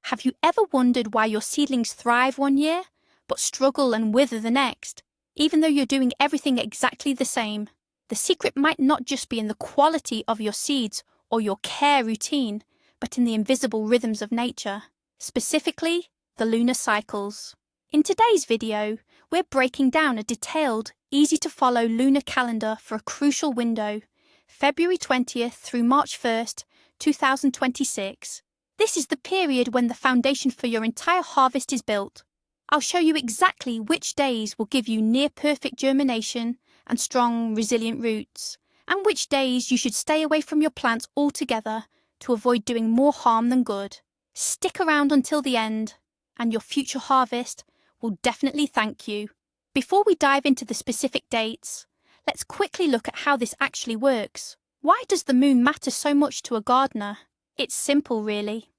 Have you ever wondered why your seedlings thrive one year, but struggle and wither the next, even though you're doing everything exactly the same? The secret might not just be in the quality of your seeds or your care routine, but in the invisible rhythms of nature, specifically the lunar cycles. In today's video, we're breaking down a detailed, easy-to-follow lunar calendar for a crucial window, February 20th through March 1st, 2026. This is the period when the foundation for your entire harvest is built. I'll show you exactly which days will give you near-perfect germination and strong, resilient roots, and which days you should stay away from your plants altogether to avoid doing more harm than good. Stick around until the end, and your future harvest will definitely thank you. Before we dive into the specific dates, let's quickly look at how this actually works. Why does the moon matter so much to a gardener? It's simple, really.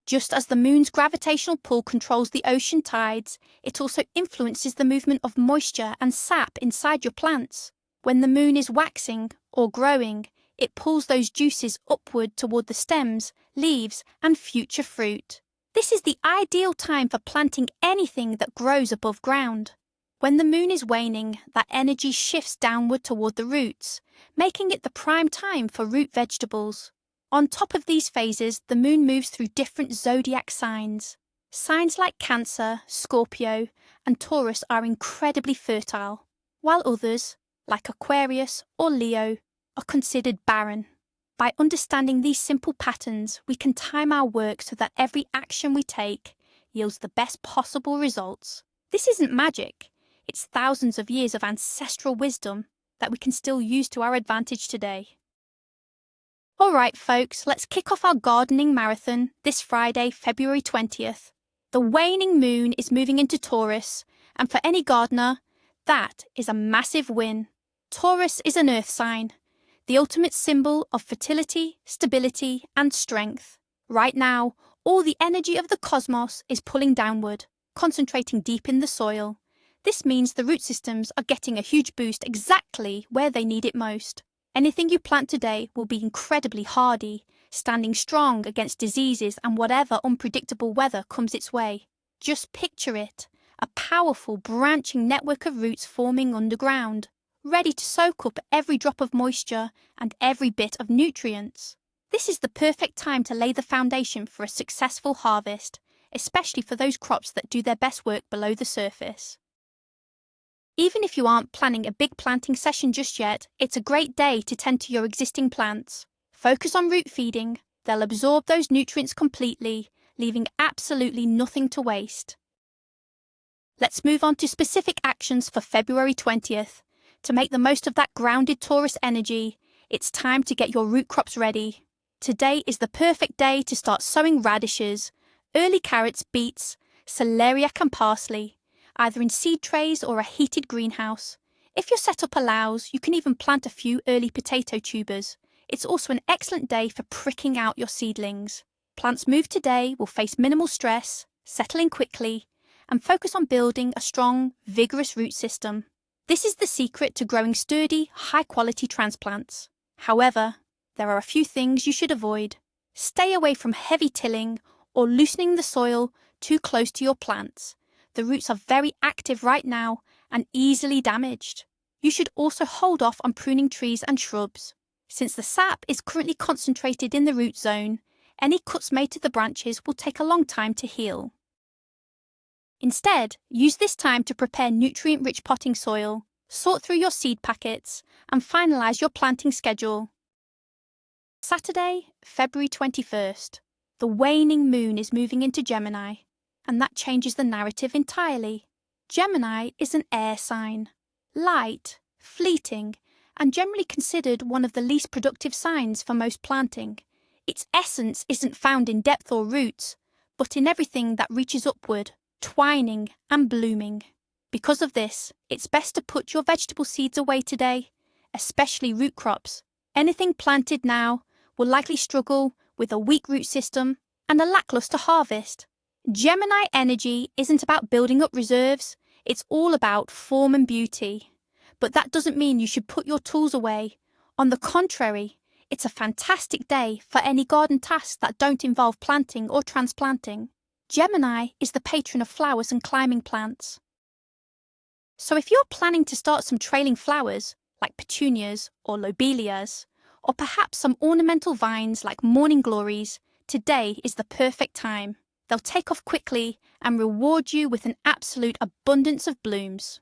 Just as the moon's gravitational pull controls the ocean tides, it also influences the movement of moisture and sap inside your plants. When the moon is waxing or growing, it pulls those juices upward toward the stems, leaves, and future fruit. This is the ideal time for planting anything that grows above ground. When the moon is waning, that energy shifts downward toward the roots, making it the prime time for root vegetables. On top of these phases, the moon moves through different zodiac signs. Signs like Cancer, Scorpio, and Taurus are incredibly fertile, while others, like Aquarius or Leo, are considered barren. By understanding these simple patterns, we can time our work so that every action we take yields the best possible results. This isn't magic. It's thousands of years of ancestral wisdom that we can still use to our advantage today. Alright folks, let's kick off our gardening marathon this Friday, February 20th. The waning moon is moving into Taurus, and for any gardener, that is a massive win. Taurus is an earth sign, the ultimate symbol of fertility, stability, and strength. Right now, all the energy of the cosmos is pulling downward, concentrating deep in the soil. This means the root systems are getting a huge boost exactly where they need it most. Anything you plant today will be incredibly hardy, standing strong against diseases and whatever unpredictable weather comes its way. Just picture it, a powerful branching network of roots forming underground, ready to soak up every drop of moisture and every bit of nutrients. This is the perfect time to lay the foundation for a successful harvest, especially for those crops that do their best work below the surface. Even if you aren't planning a big planting session just yet, it's a great day to tend to your existing plants. Focus on root feeding. They'll absorb those nutrients completely, leaving absolutely nothing to waste. Let's move on to specific actions for February 20th. To make the most of that grounded Taurus energy, it's time to get your root crops ready. Today is the perfect day to start sowing radishes, early carrots, beets, celeriac and parsley, either in seed trays or a heated greenhouse. If your setup allows, you can even plant a few early potato tubers. It's also an excellent day for pricking out your seedlings. Plants moved today will face minimal stress, settle in quickly, and focus on building a strong, vigorous root system. This is the secret to growing sturdy, high-quality transplants. However, there are a few things you should avoid. Stay away from heavy tilling or loosening the soil too close to your plants. The roots are very active right now and easily damaged. You should also hold off on pruning trees and shrubs. Since the sap is currently concentrated in the root zone, any cuts made to the branches will take a long time to heal. Instead, use this time to prepare nutrient-rich potting soil, sort through your seed packets, and finalize your planting schedule. Saturday, February 21st. The waning moon is moving into Gemini, and that changes the narrative entirely. Gemini is an air sign, light, fleeting, and generally considered one of the least productive signs for most planting. Its essence isn't found in depth or roots, but in everything that reaches upward, twining and blooming. Because of this, it's best to put your vegetable seeds away today, especially root crops. Anything planted now will likely struggle with a weak root system and a lackluster harvest. Gemini energy isn't about building up reserves, it's all about form and beauty. But that doesn't mean you should put your tools away. On the contrary, It's a fantastic day for any garden tasks that don't involve planting or transplanting. Gemini is the patron of flowers and climbing plants. So if you're planning to start some trailing flowers, like petunias or lobelias, or perhaps some ornamental vines like morning glories, today is the perfect time. They'll take off quickly and reward you with an absolute abundance of blooms.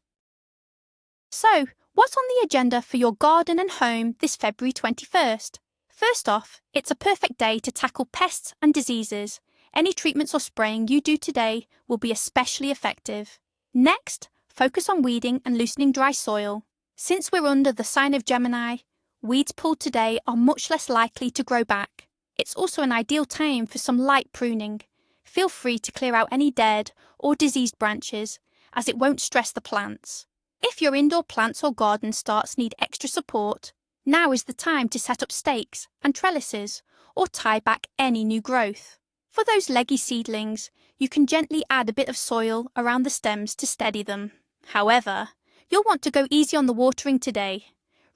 So, what's on the agenda for your garden and home this February 21st? First off, it's a perfect day to tackle pests and diseases. Any treatments or spraying you do today will be especially effective. Next, focus on weeding and loosening dry soil. Since we're under the sign of Gemini, weeds pulled today are much less likely to grow back. It's also an ideal time for some light pruning. Feel free to clear out any dead or diseased branches, as it won't stress the plants. If your indoor plants or garden starts need extra support, now is the time to set up stakes and trellises or tie back any new growth. For those leggy seedlings, you can gently add a bit of soil around the stems to steady them. However, you'll want to go easy on the watering today.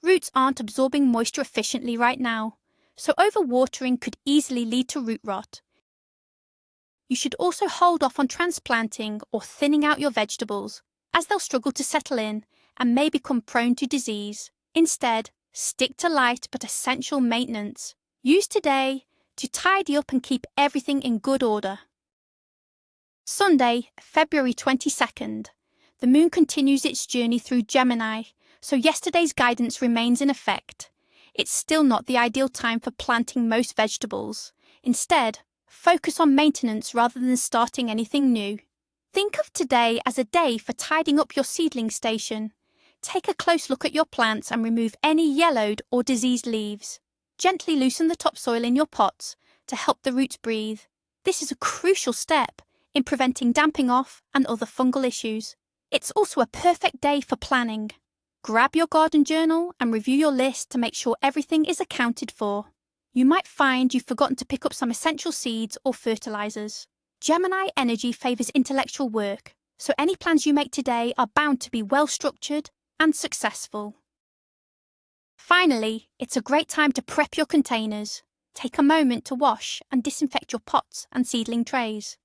Roots aren't absorbing moisture efficiently right now, so overwatering could easily lead to root rot. You should also hold off on transplanting or thinning out your vegetables, as they'll struggle to settle in and may become prone to disease. Instead, stick to light but essential maintenance. Use today to tidy up and keep everything in good order. Sunday, February 22nd. The moon continues its journey through Gemini, so yesterday's guidance remains in effect. It's still not the ideal time for planting most vegetables. Instead, focus on maintenance rather than starting anything new. Think of today as a day for tidying up your seedling station. Take a close look at your plants and remove any yellowed or diseased leaves. Gently loosen the topsoil in your pots to help the roots breathe. This is a crucial step in preventing damping off and other fungal issues. It's also a perfect day for planning. Grab your garden journal and review your list to make sure everything is accounted for. You might find you've forgotten to pick up some essential seeds or fertilizers. Gemini energy favors intellectual work, so any plans you make today are bound to be well structured and successful. Finally, it's a great time to prep your containers. Take a moment to wash and disinfect your pots and seedling trays.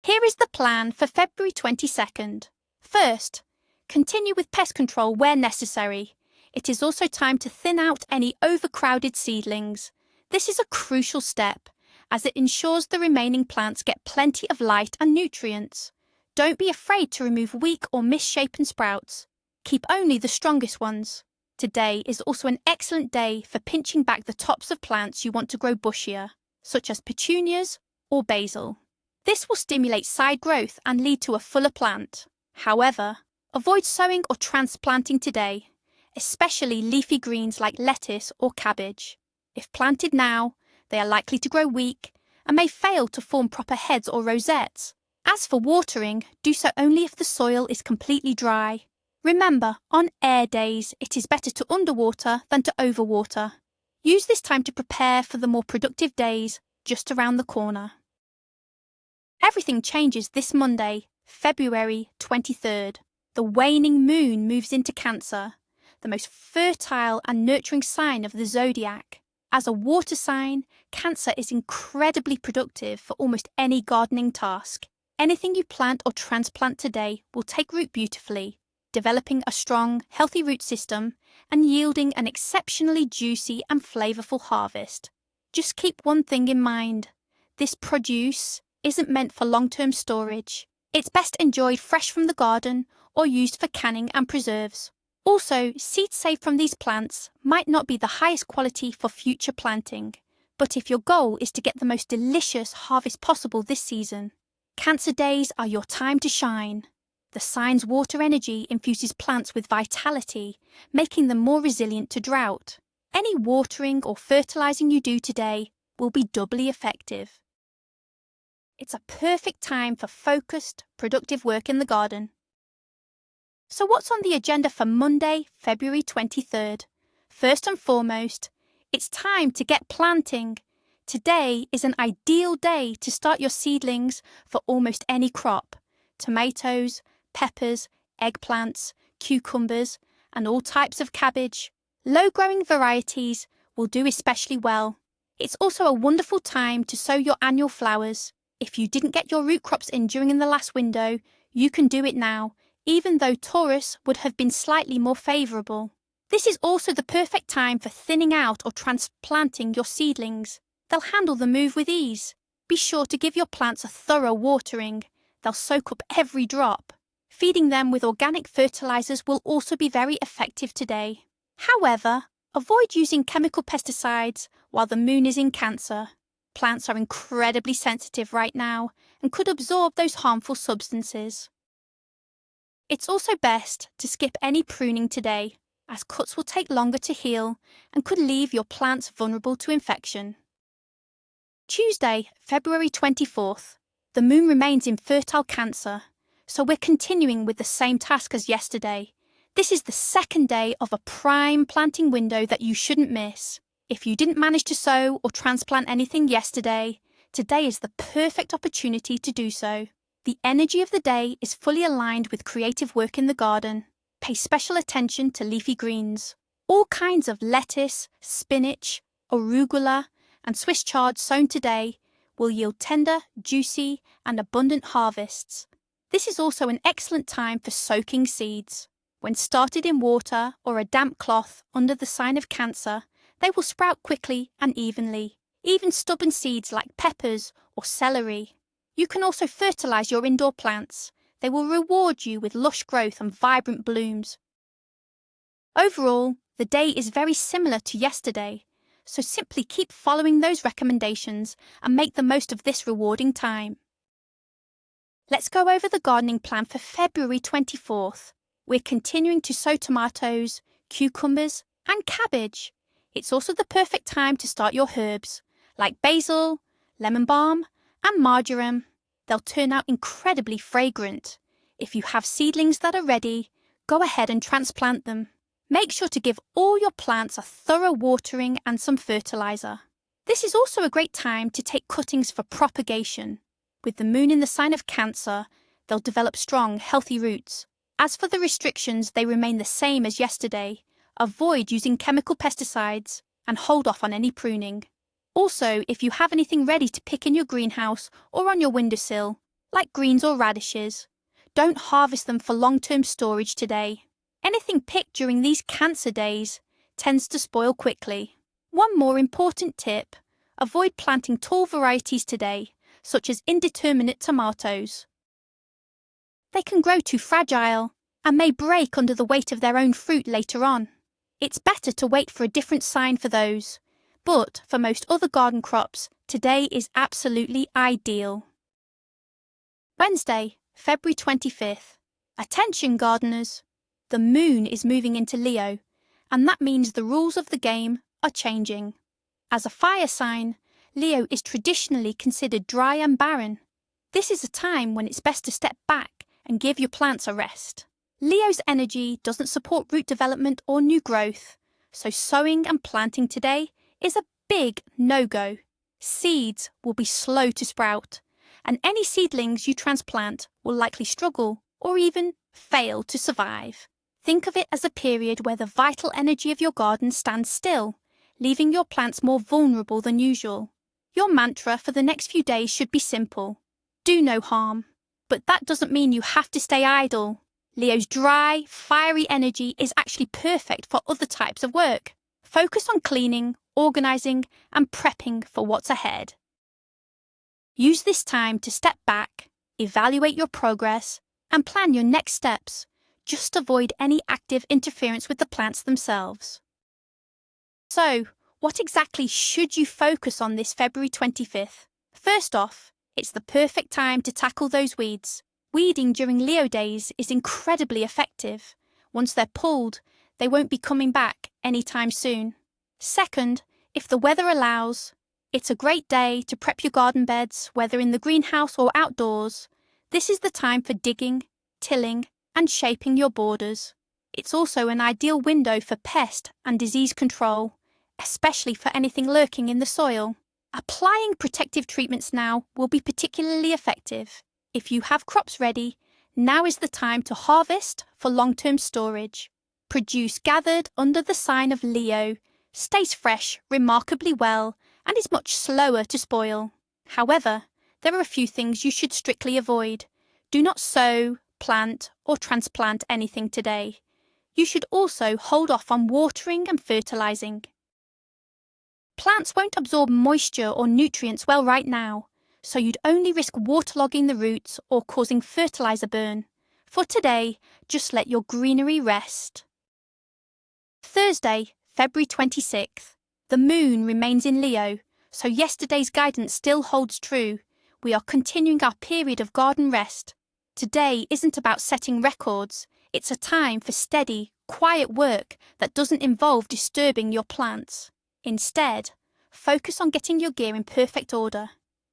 Here is the plan for February 22nd. First, continue with pest control where necessary. It is also time to thin out any overcrowded seedlings. This is a crucial step, as it ensures the remaining plants get plenty of light and nutrients. Don't be afraid to remove weak or misshapen sprouts. Keep only the strongest ones. Today is also an excellent day for pinching back the tops of plants you want to grow bushier, such as petunias or basil. This will stimulate side growth and lead to a fuller plant. However, avoid sowing or transplanting today, especially leafy greens like lettuce or cabbage. If planted now, they are likely to grow weak and may fail to form proper heads or rosettes. As for watering, do so only if the soil is completely dry. Remember, on air days, it is better to underwater than to overwater. Use this time to prepare for the more productive days just around the corner. Everything changes this Monday, February 23rd. The waning moon moves into Cancer, the most fertile and nurturing sign of the zodiac. As a water sign, Cancer is incredibly productive for almost any gardening task. Anything you plant or transplant today will take root beautifully, developing a strong, healthy root system and yielding an exceptionally juicy and flavourful harvest. Just keep one thing in mind. This produce isn't meant for long-term storage. It's best enjoyed fresh from the garden or used for canning and preserves. Also, seeds saved from these plants might not be the highest quality for future planting, but if your goal is to get the most delicious harvest possible this season, Cancer days are your time to shine. The sign's water energy infuses plants with vitality, making them more resilient to drought. Any watering or fertilizing you do today will be doubly effective. It's a perfect time for focused, productive work in the garden. So what's on the agenda for Monday, February 23rd? First and foremost, it's time to get planting. Today is an ideal day to start your seedlings for almost any crop. Tomatoes, peppers, eggplants, cucumbers, and all types of cabbage. Low-growing varieties will do especially well. It's also a wonderful time to sow your annual flowers. If you didn't get your root crops in during the last window, you can do it now, even though Taurus would have been slightly more favourable. This is also the perfect time for thinning out or transplanting your seedlings. They'll handle the move with ease. Be sure to give your plants a thorough watering. They'll soak up every drop. Feeding them with organic fertilizers will also be very effective today. However, avoid using chemical pesticides while the moon is in Cancer. Plants are incredibly sensitive right now and could absorb those harmful substances. It's also best to skip any pruning today, as cuts will take longer to heal and could leave your plants vulnerable to infection. Tuesday, February 24th. The moon remains in fertile Cancer, so we're continuing with the same task as yesterday. This is the second day of a prime planting window that you shouldn't miss. If you didn't manage to sow or transplant anything yesterday, today is the perfect opportunity to do so. The energy of the day is fully aligned with creative work in the garden. Pay special attention to leafy greens. All kinds of lettuce, spinach, arugula, and Swiss chard sown today will yield tender, juicy, and abundant harvests. This is also an excellent time for soaking seeds. When started in water or a damp cloth under the sign of Cancer, they will sprout quickly and evenly, even stubborn seeds like peppers or celery. You can also fertilize your indoor plants. They will reward you with lush growth and vibrant blooms. Overall, the day is very similar to yesterday, so simply keep following those recommendations and make the most of this rewarding time. Let's go over the gardening plan for February 24th. We're continuing to sow tomatoes, cucumbers, and cabbage. It's also the perfect time to start your herbs, like basil, lemon balm, and marjoram. They'll turn out incredibly fragrant. If you have seedlings that are ready, go ahead and transplant them. Make sure to give all your plants a thorough watering and some fertilizer. This is also a great time to take cuttings for propagation. With the moon in the sign of Cancer, they'll develop strong, healthy roots. As for the restrictions, they remain the same as yesterday. Avoid using chemical pesticides and hold off on any pruning. Also, if you have anything ready to pick in your greenhouse or on your windowsill, like greens or radishes, don't harvest them for long-term storage today. Anything picked during these Cancer days tends to spoil quickly. One more important tip: avoid planting tall varieties today, such as indeterminate tomatoes. They can grow too fragile and may break under the weight of their own fruit later on. It's better to wait for a different sign for those, but for most other garden crops, today is absolutely ideal. Wednesday, February 25th. Attention gardeners! The moon is moving into Leo, and that means the rules of the game are changing. As a fire sign, Leo is traditionally considered dry and barren. This is a time when it's best to step back and give your plants a rest. Leo's energy doesn't support root development or new growth, so sowing and planting today is a big no-go. Seeds will be slow to sprout, and any seedlings you transplant will likely struggle or even fail to survive. Think of it as a period where the vital energy of your garden stands still, leaving your plants more vulnerable than usual. Your mantra for the next few days should be simple: do no harm. But that doesn't mean you have to stay idle. Leo's dry, fiery energy is actually perfect for other types of work. Focus on cleaning, organising, and prepping for what's ahead. Use this time to step back, evaluate your progress, and plan your next steps. Just avoid any active interference with the plants themselves. So, what exactly should you focus on this February 25th? First off, it's the perfect time to tackle those weeds. Weeding during Leo days is incredibly effective. Once they're pulled, they won't be coming back anytime soon. Second, if the weather allows, it's a great day to prep your garden beds, whether in the greenhouse or outdoors. This is the time for digging, tilling, and shaping your borders. It's also an ideal window for pest and disease control, especially for anything lurking in the soil. Applying protective treatments now will be particularly effective. If you have crops ready, now is the time to harvest for long-term storage. Produce gathered under the sign of Leo, stays fresh remarkably well, and is much slower to spoil. However, there are a few things you should strictly avoid. Do not sow, plant, or transplant anything today. You should also hold off on watering and fertilizing. Plants won't absorb moisture or nutrients well right now, so you'd only risk waterlogging the roots or causing fertilizer burn. For today, just let your greenery rest. Thursday, February 26th. The moon remains in Leo, so yesterday's guidance still holds true. We are continuing our period of garden rest. Today isn't about setting records. It's a time for steady, quiet work that doesn't involve disturbing your plants. Instead, focus on getting your gear in perfect order.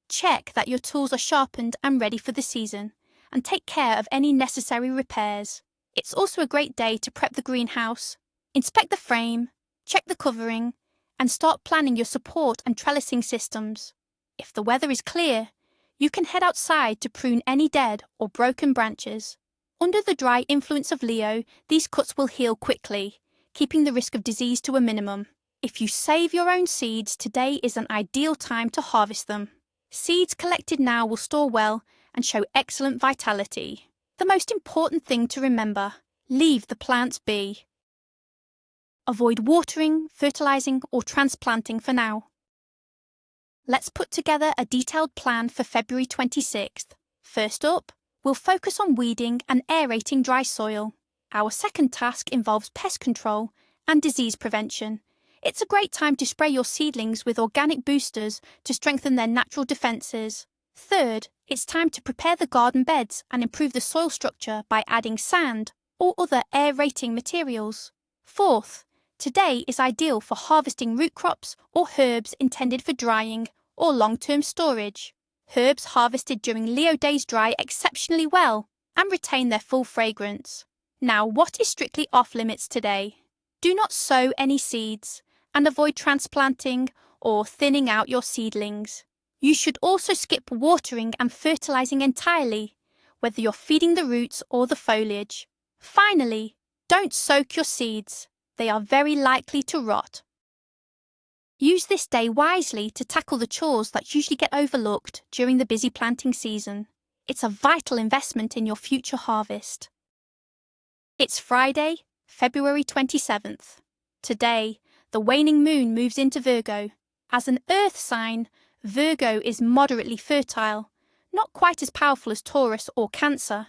Check that your tools are sharpened and ready for the season, and take care of any necessary repairs. It's also a great day to prep the greenhouse, inspect the frame, check the covering, and start planning your support and trellising systems. If the weather is clear, you can head outside to prune any dead or broken branches. Under the dry influence of Leo, these cuts will heal quickly, keeping the risk of disease to a minimum. If you save your own seeds, today is an ideal time to harvest them. Seeds collected now will store well and show excellent vitality. The most important thing to remember: leave the plants be. Avoid watering, fertilizing, or transplanting for now. Let's put together a detailed plan for February 26th. First up, we'll focus on weeding and aerating dry soil. Our second task involves pest control and disease prevention. It's a great time to spray your seedlings with organic boosters to strengthen their natural defences. Third, it's time to prepare the garden beds and improve the soil structure by adding sand or other aerating materials. Fourth, today is ideal for harvesting root crops or herbs intended for drying or long-term storage. Herbs harvested during Leo days dry exceptionally well and retain their full fragrance. Now, what is strictly off-limits today? Do not sow any seeds, and avoid transplanting or thinning out your seedlings. You should also skip watering and fertilizing entirely, whether you're feeding the roots or the foliage. Finally, don't soak your seeds. They are very likely to rot. Use this day wisely to tackle the chores that usually get overlooked during the busy planting season. It's a vital investment in your future harvest. It's Friday, February 27th. Today, the waning moon moves into Virgo. As an earth sign, Virgo is moderately fertile, not quite as powerful as Taurus or Cancer,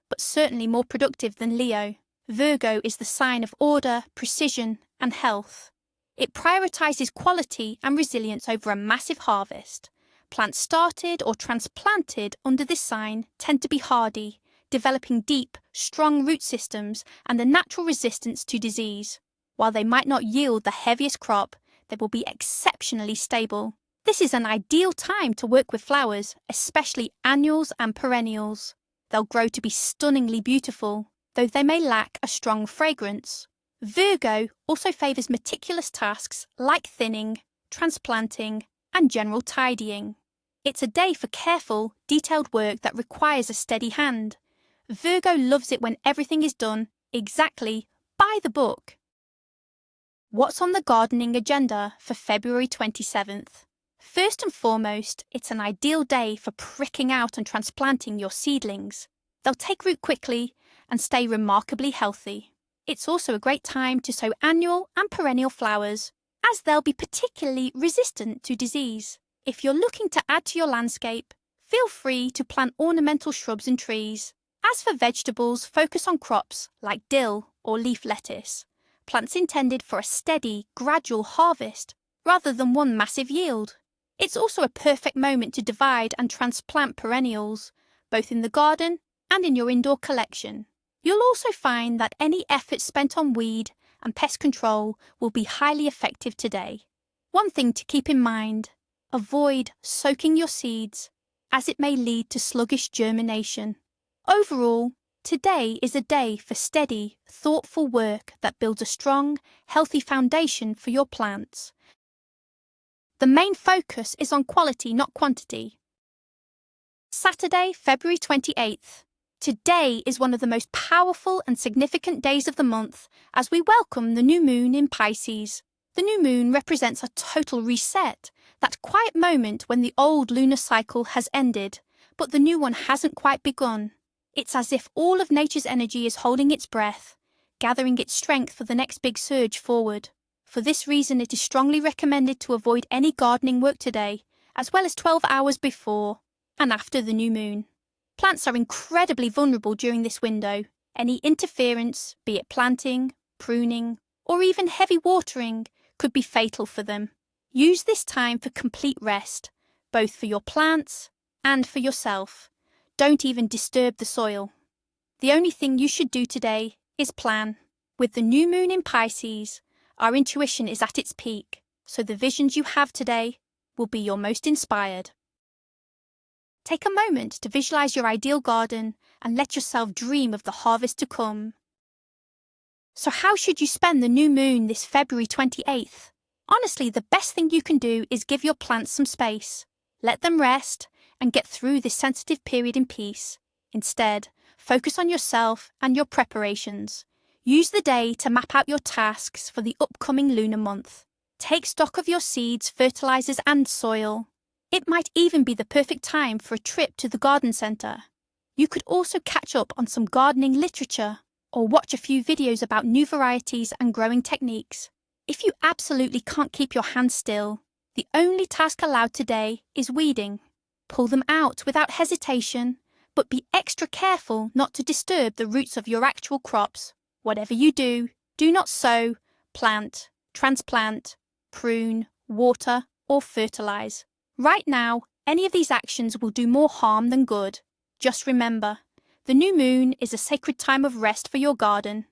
but certainly more productive than Leo. Virgo is the sign of order, precision, and health. It prioritizes quality and resilience over a massive harvest. Plants started or transplanted under this sign tend to be hardy, developing deep, strong root systems and a natural resistance to disease. While they might not yield the heaviest crop, they will be exceptionally stable. This is an ideal time to work with flowers, especially annuals and perennials. They'll grow to be stunningly beautiful, though they may lack a strong fragrance. Virgo also favours meticulous tasks like thinning, transplanting, and general tidying. It's a day for careful, detailed work that requires a steady hand. Virgo loves it when everything is done exactly by the book. What's on the gardening agenda for February 27th? First and foremost, it's an ideal day for pricking out and transplanting your seedlings. They'll take root quickly and stay remarkably healthy. It's also a great time to sow annual and perennial flowers, as they'll be particularly resistant to disease. If you're looking to add to your landscape, feel free to plant ornamental shrubs and trees. As for vegetables, focus on crops like dill or leaf lettuce, plants intended for a steady, gradual harvest rather than one massive yield. It's also a perfect moment to divide and transplant perennials, both in the garden and in your indoor collection. You'll also find that any effort spent on weed and pest control will be highly effective today. One thing to keep in mind: avoid soaking your seeds, as it may lead to sluggish germination. Overall, today is a day for steady, thoughtful work that builds a strong, healthy foundation for your plants. The main focus is on quality, not quantity. Saturday, February 28th. Today is one of the most powerful and significant days of the month as we welcome the new moon in Pisces. The new moon represents a total reset, that quiet moment when the old lunar cycle has ended, but the new one hasn't quite begun. It's as if all of nature's energy is holding its breath, gathering its strength for the next big surge forward. For this reason, it is strongly recommended to avoid any gardening work today, as well as 12 hours before and after the new moon. Plants are incredibly vulnerable during this window. Any interference, be it planting, pruning, or even heavy watering, could be fatal for them. Use this time for complete rest, both for your plants and for yourself. Don't even disturb the soil. The only thing you should do today is plan. With the new moon in Pisces, our intuition is at its peak, so the visions you have today will be your most inspired. Take a moment to visualize your ideal garden and let yourself dream of the harvest to come. So how should you spend the new moon this February 28th? Honestly, the best thing you can do is give your plants some space. Let them rest and get through this sensitive period in peace. Instead, focus on yourself and your preparations. Use the day to map out your tasks for the upcoming lunar month. Take stock of your seeds, fertilizers, and soil. It might even be the perfect time for a trip to the garden centre. You could also catch up on some gardening literature or watch a few videos about new varieties and growing techniques. If you absolutely can't keep your hands still, the only task allowed today is weeding. Pull them out without hesitation, but be extra careful not to disturb the roots of your actual crops. Whatever you do, do not sow, plant, transplant, prune, water, or fertilize. Right now, any of these actions will do more harm than good. Just remember, the new moon is a sacred time of rest for your garden.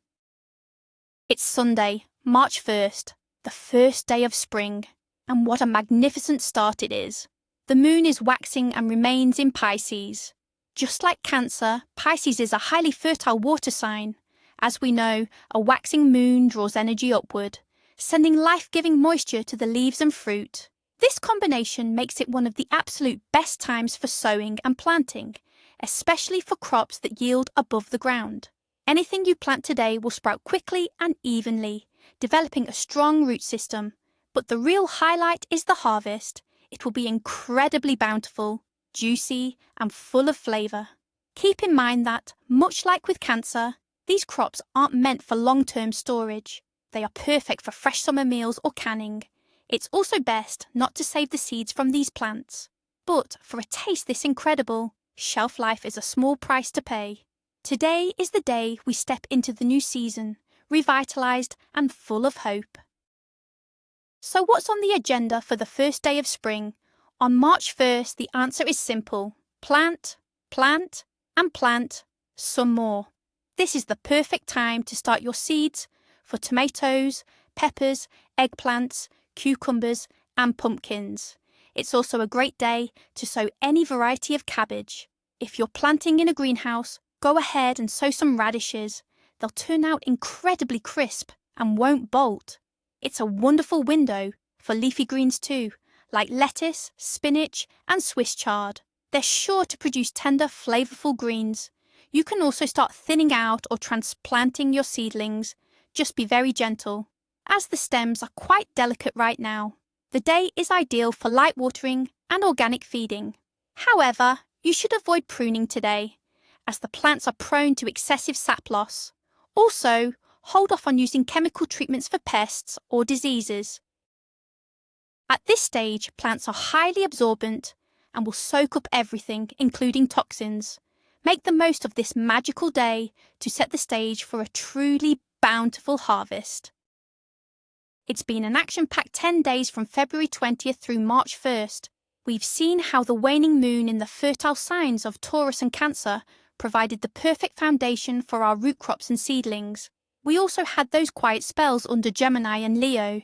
It's Sunday, March 1st, the first day of spring, and what a magnificent start it is. The moon is waxing and remains in Pisces. Just like Cancer, Pisces is a highly fertile water sign. As we know, a waxing moon draws energy upward, sending life-giving moisture to the leaves and fruit. This combination makes it one of the absolute best times for sowing and planting, especially for crops that yield above the ground. Anything you plant today will sprout quickly and evenly, developing a strong root system. But the real highlight is the harvest. It will be incredibly bountiful, juicy, and full of flavour. Keep in mind that, much like with Cancer, these crops aren't meant for long-term storage. They are perfect for fresh summer meals or canning. It's also best not to save the seeds from these plants. But for a taste this incredible, shelf life is a small price to pay. Today is the day we step into the new season, revitalised and full of hope. So what's on the agenda for the first day of spring? On March 1st, the answer is simple. Plant, plant, and plant some more. This is the perfect time to start your seeds for tomatoes, peppers, eggplants, cucumbers, and pumpkins. It's also a great day to sow any variety of cabbage. If you're planting in a greenhouse, go ahead and sow some radishes. They'll turn out incredibly crisp and won't bolt. It's a wonderful window for leafy greens too, like lettuce, spinach, and Swiss chard. They're sure to produce tender, flavourful greens. You can also start thinning out or transplanting your seedlings. Just be very gentle, as the stems are quite delicate right now. The day is ideal for light watering and organic feeding. However, you should avoid pruning today, as the plants are prone to excessive sap loss. Also, hold off on using chemical treatments for pests or diseases. At this stage, plants are highly absorbent and will soak up everything, including toxins. Make the most of this magical day to set the stage for a truly bountiful harvest. It's been an action-packed 10 days from February 20th through March 1st. We've seen how the waning moon in the fertile signs of Taurus and Cancer provided the perfect foundation for our root crops and seedlings. We also had those quiet spells under Gemini and Leo,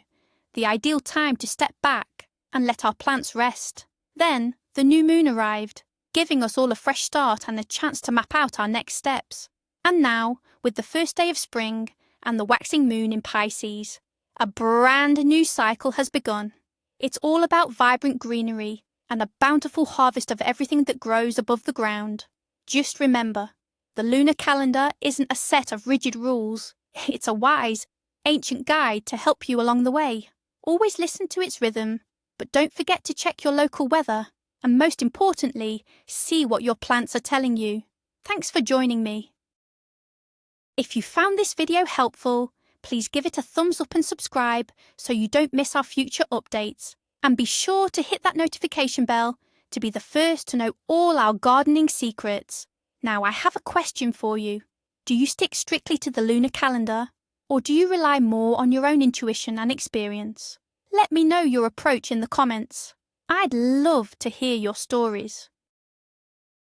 the ideal time to step back and let our plants rest. Then, the new moon arrived, giving us all a fresh start and a chance to map out our next steps. And now, with the first day of spring and the waxing moon in Pisces, a brand new cycle has begun. It's all about vibrant greenery and a bountiful harvest of everything that grows above the ground. Just remember, the lunar calendar isn't a set of rigid rules. It's a wise, ancient guide to help you along the way. Always listen to its rhythm, but don't forget to check your local weather, and most importantly, see what your plants are telling you. Thanks for joining me. If you found this video helpful, please give it a thumbs up and subscribe so you don't miss our future updates. And be sure to hit that notification bell to be the first to know all our gardening secrets. Now I have a question for you. Do you stick strictly to the lunar calendar, or do you rely more on your own intuition and experience? Let me know your approach in the comments. I'd love to hear your stories.